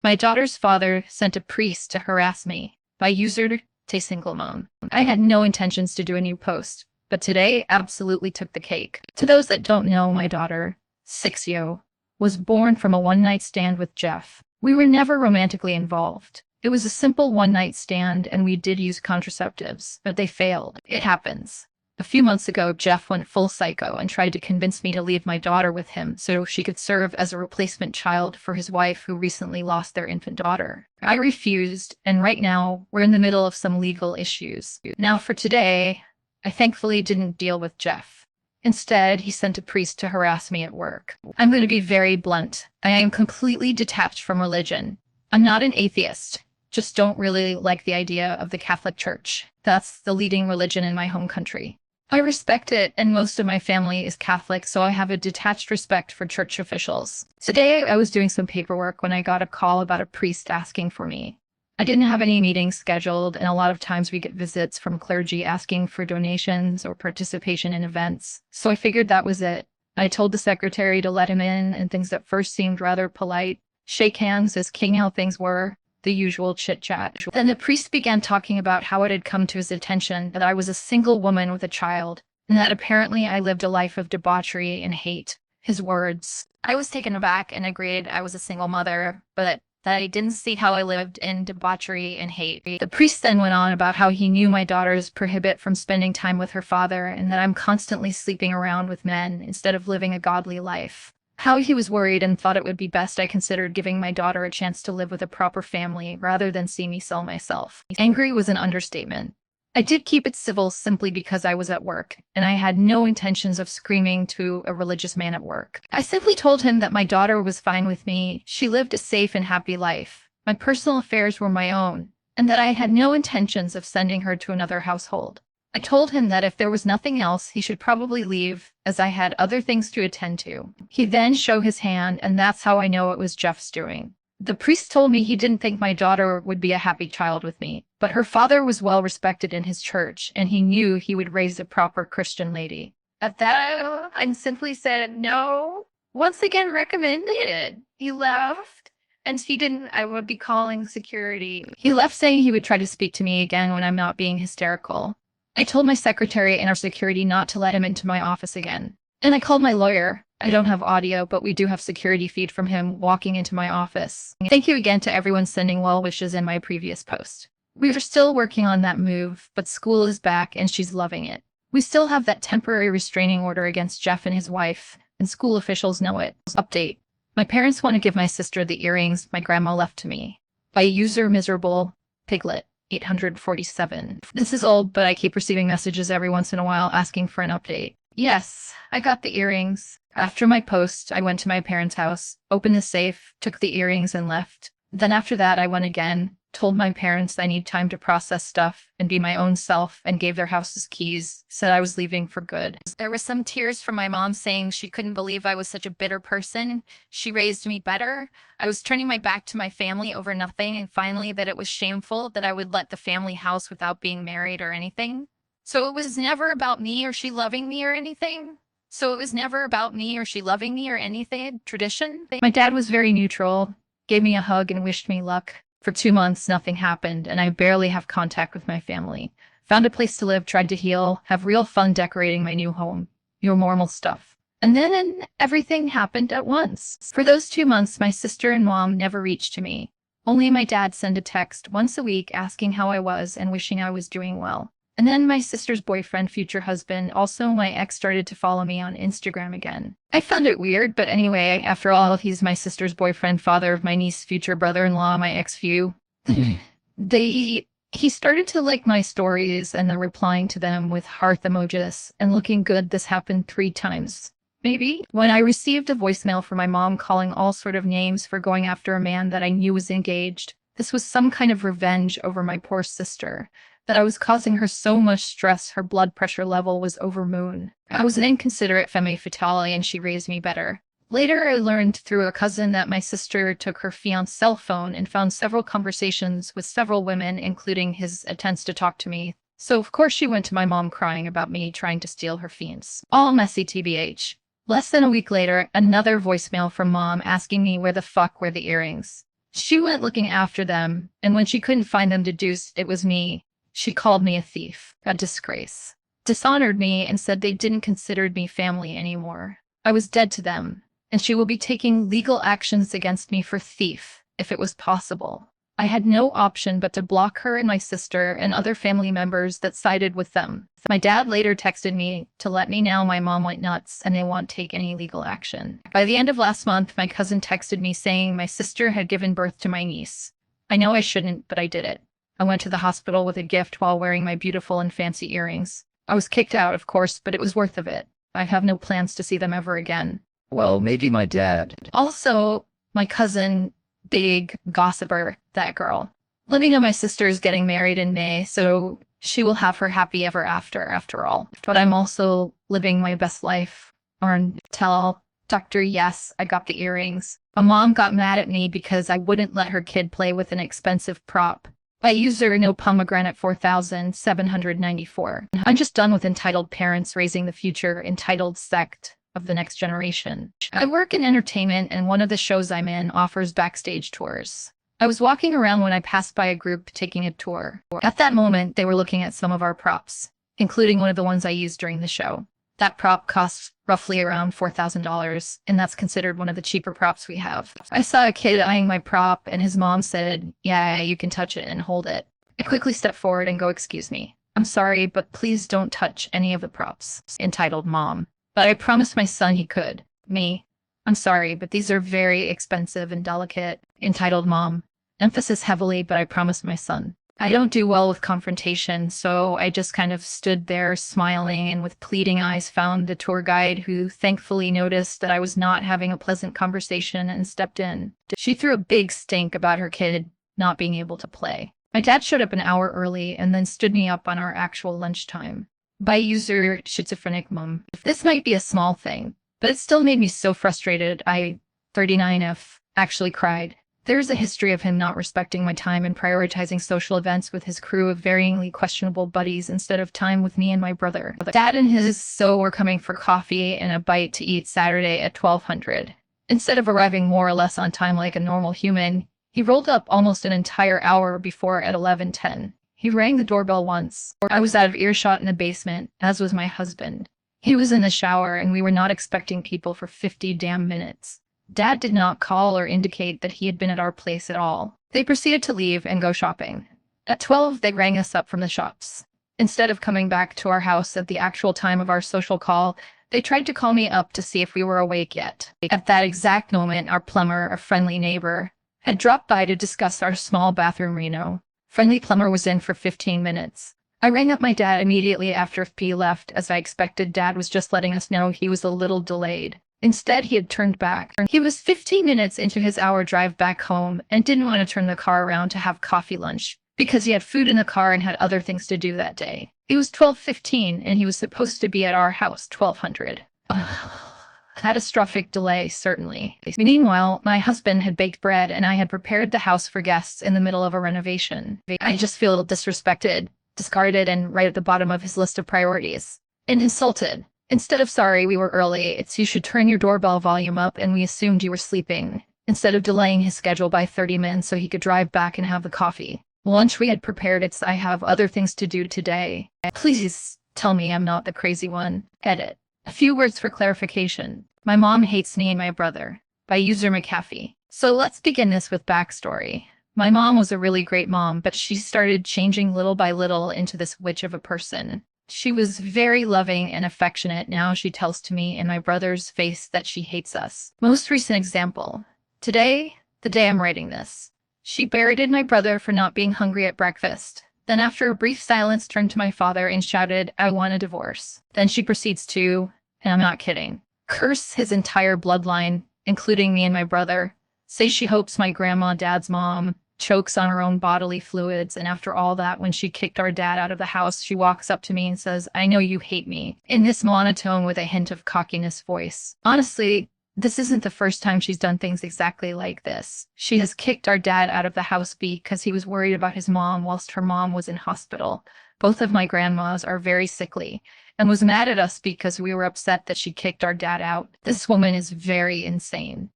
My daughter's father sent a priest to harass me by user single mom. I had no intentions to do a new post, but today absolutely took the cake. To those that don't know, my daughter, 6yo, was born from a one-night stand with Jeff. We were never romantically involved. It was a simple one-night stand, and we did use contraceptives, but they failed. It happens. A few months ago, Jeff went full psycho and tried to convince me to leave my daughter with him so she could serve as a replacement child for his wife who recently lost their infant daughter. I refused, and right now, we're in the middle of some legal issues. Now for today, I thankfully didn't deal with Jeff. Instead, he sent a priest to harass me at work. I'm going to be very blunt. I am completely detached from religion. I'm not an atheist. Just don't really like the idea of the Catholic Church. That's the leading religion in my home country. I respect it, and most of my family is Catholic, so I have a detached respect for church officials. Today, I was doing some paperwork when I got a call about a priest asking for me. I didn't have any meetings scheduled, and a lot of times we get visits from clergy asking for donations or participation in events, so I figured that was it. I told the secretary to let him in, and things at first seemed rather polite. Shake hands as king how things were. The usual chit-chat. Then the priest began talking about how it had come to his attention that I was a single woman with a child, and that apparently I lived a life of debauchery and hate. His words. I was taken aback and agreed I was a single mother, but that I didn't see how I lived in debauchery and hate. The priest then went on about how he knew my daughter's prohibit from spending time with her father, and that I'm constantly sleeping around with men instead of living a godly life. How he was worried and thought it would be best I considered giving my daughter a chance to live with a proper family rather than see me sell myself. Angry was an understatement. I did keep it civil simply because I was at work, and I had no intentions of screaming to a religious man at work. I simply told him that my daughter was fine with me, she lived a safe and happy life, my personal affairs were my own, and that I had no intentions of sending her to another household. I told him that if there was nothing else, he should probably leave, as I had other things to attend to. He then showed his hand, and that's how I know it was Jeff's doing. The priest told me he didn't think my daughter would be a happy child with me, but her father was well respected in his church, and he knew he would raise a proper Christian lady. At that, I simply said no. Once again recommended it. He left, and if he didn't, I would be calling security. He left saying he would try to speak to me again when I'm not being hysterical. I told my secretary and our security not to let him into my office again. And I called my lawyer. I don't have audio, but we do have security feed from him walking into my office. Thank you again to everyone sending well wishes in my previous post. We are still working on that move, but school is back and she's loving it. We still have that temporary restraining order against Jeff and his wife, and school officials know it. Update. My parents want to give my sister the earrings my grandma left to me. By user miserable piglet. 847. This is old, but I keep receiving messages every once in a while asking for an update. Yes, I got the earrings. After my post, I went to my parents' house, opened the safe, took the earrings, and left. Then after that, I went again, told my parents I need time to process stuff and be my own self, and gave their house's keys, said I was leaving for good. There were some tears from my mom saying she couldn't believe I was such a bitter person. She raised me better. I was turning my back to my family over nothing, and finally that it was shameful that I would let the family house without being married or anything. So it was never about me or she loving me or anything. Tradition. My dad was very neutral, gave me a hug and wished me luck. For 2 months, nothing happened, and I barely have contact with my family. Found a place to live, tried to heal, have real fun decorating my new home. Your normal stuff. And then everything happened at once. For those 2 months, my sister and mom never reached to me. Only my dad sent a text once a week asking how I was and wishing I was doing well. And then my sister's boyfriend, future husband, also my ex, started to follow me on Instagram again. I found it weird, but anyway, after all, he's my sister's boyfriend, father of my niece's future brother-in-law, my ex-view. He started to like my stories and then replying to them with heart emojis and looking good. This happened 3 times. Maybe. When I received a voicemail from my mom calling all sort of names for going after a man that I knew was engaged. This was some kind of revenge over my poor sister. That I was causing her so much stress her blood pressure level was over moon. I was an inconsiderate femme fatale and she raised me better. Later I learned through a cousin that my sister took her fiance's cell phone and found several conversations with several women, including his attempts to talk to me. So of course she went to my mom crying about me trying to steal her fiance. All messy TBH. Less than a week later, another voicemail from mom asking me where the fuck were the earrings. She went looking after them, and when she couldn't find them deduced it was me, she called me a thief, a disgrace, dishonored me, and said they didn't consider me family anymore. I was dead to them, and she will be taking legal actions against me for thief, if it was possible. I had no option but to block her and my sister and other family members that sided with them. My dad later texted me to let me know my mom went nuts and they won't take any legal action. By the end of last month, my cousin texted me saying my sister had given birth to my niece. I know I shouldn't, but I did it. I went to the hospital with a gift while wearing my beautiful and fancy earrings. I was kicked out, of course, but it was worth of it. I have no plans to see them ever again. Well, maybe my dad. Also, my cousin, big gossiper, that girl. Let me know my sister is getting married in May, so she will have her happy ever after all. But I'm also living my best life. Or tell Dr. Yes, I got the earrings. A mom got mad at me because I wouldn't let her kid play with an expensive prop. By user no pomegranate 4794. I'm just done with entitled parents raising the future entitled sect of the next generation. I work in entertainment, and one of the shows I'm in offers backstage tours. I was walking around when I passed by a group taking a tour. At that moment, they were looking at some of our props, including one of the ones I used during the show. That prop costs roughly around $4,000, and that's considered one of the cheaper props we have. I saw a kid eyeing my prop, and his mom said, "Yeah, you can touch it and hold it." I quickly stepped forward and go, "Excuse me. I'm sorry, but please don't touch any of the props." Entitled mom. But I promised my son he could. Me. "I'm sorry, but these are very expensive and delicate." Entitled mom. Emphasis heavily, but I promised my son. I don't do well with confrontation, so I just kind of stood there smiling and with pleading eyes found the tour guide, who thankfully noticed that I was not having a pleasant conversation and stepped in. She threw a big stink about her kid not being able to play. My dad showed up an hour early and then stood me up on our actual lunchtime. By user schizophrenic mom. This might be a small thing, but it still made me so frustrated I, 39F, actually cried. There's a history of him not respecting my time and prioritizing social events with his crew of varyingly questionable buddies instead of time with me and my brother. Dad and his so were coming for coffee and a bite to eat Saturday at 1200. Instead of arriving more or less on time like a normal human, he rolled up almost an entire hour before at 11:10. He rang the doorbell once. I was out of earshot in the basement, as was my husband. He was in the shower, and we were not expecting people for 50 damn minutes. Dad did not call or indicate that he had been at our place at all. They proceeded to leave and go shopping. At 12, they rang us up from the shops. Instead of coming back to our house at the actual time of our social call, they tried to call me up to see if we were awake yet. At that exact moment, our plumber, a friendly neighbor, had dropped by to discuss our small bathroom reno. Friendly plumber was in for 15 minutes. I rang up my dad immediately after FP left, as I expected. Dad was just letting us know he was a little delayed. Instead, he had turned back. He was 15 minutes into his hour drive back home and didn't want to turn the car around to have coffee lunch because he had food in the car and had other things to do that day. It was 12:15 and he was supposed to be at our house 1200. Catastrophic delay, certainly. Meanwhile, my husband had baked bread and I had prepared the house for guests in the middle of a renovation. I just feel disrespected, discarded, and right at the bottom of his list of priorities. And insulted. Instead of "sorry, we were early," it's "you should turn your doorbell volume up and we assumed you were sleeping." Instead of delaying his schedule by 30 minutes so he could drive back and have the coffee. Lunch we had prepared, it's "I have other things to do today. Please tell me I'm not the crazy one." Edit. A few words for clarification. My mom hates me and my brother. By user McAfee. So let's begin this with backstory. My mom was a really great mom, but she started changing little by little into this witch of a person. She was very loving and affectionate. Now she tells to me and my brother's face that she hates us. Most recent example. Today, the day I'm writing this, she berated my brother for not being hungry at breakfast. Then after a brief silence turned to my father and shouted, "I want a divorce." Then she proceeds to, and I'm not kidding, curse his entire bloodline, including me and my brother, say she hopes my grandma, Dad's mom, chokes on her own bodily fluids, and after all that, when she kicked our dad out of the house, she walks up to me and says, "I know you hate me," in this monotone with a hint of cockiness voice. Honestly, this isn't the first time she's done things exactly like this. She has kicked our dad out of the house because he was worried about his mom whilst her mom was in hospital. Both of my grandmas are very sickly, and was mad at us because we were upset that she kicked our dad out. This woman is very insane.